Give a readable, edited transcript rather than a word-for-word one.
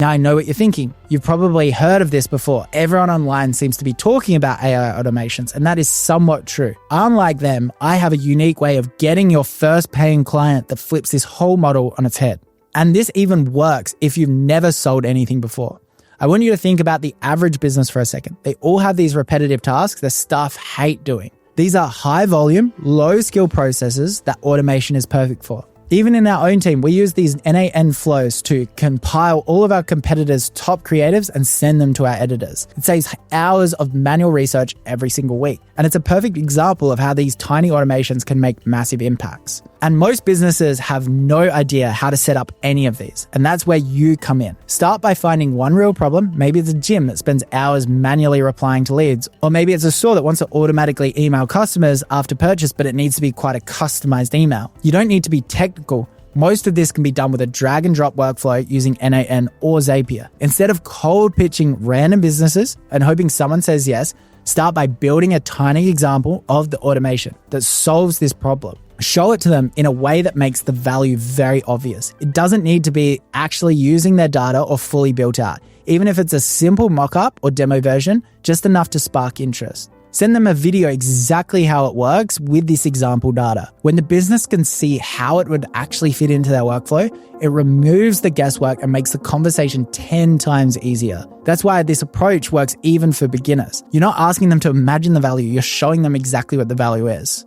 Now, I know what you're thinking. You've probably heard of this before. Everyone online seems to be talking about AI automations, and that is somewhat true. Unlike them, I have a unique way of getting your first paying client that flips this whole model on its head. And this even works if you've never sold anything before. I want you to think about the average business for a second. They all have these repetitive tasks that staff hate doing. These are high volume, low skill processes that automation is perfect for. Even in our own team, we use these NAN flows to compile all of our competitors' top creatives and send them to our editors. It saves hours of manual research every single week. And it's a perfect example of how these tiny automations can make massive impacts. And most businesses have no idea how to set up any of these. And that's where you come in. Start by finding one real problem. Maybe it's a gym that spends hours manually replying to leads. Or maybe it's a store that wants to automatically email customers after purchase, but it needs to be quite a customized email. You don't need to be technical. Most of this can be done with a drag and drop workflow using NAN or Zapier. Instead of cold pitching random businesses and hoping someone says yes, start by building a tiny example of the automation that solves this problem. Show it to them in a way that makes the value very obvious. It doesn't need to be actually using their data or fully built out. Even if it's a simple mock-up or demo version, just enough to spark interest. Send them a video exactly how it works with this example data. When the business can see how it would actually fit into their workflow, it removes the guesswork and makes the conversation 10 times easier. That's why this approach works even for beginners. You're not asking them to imagine the value, you're showing them exactly what the value is.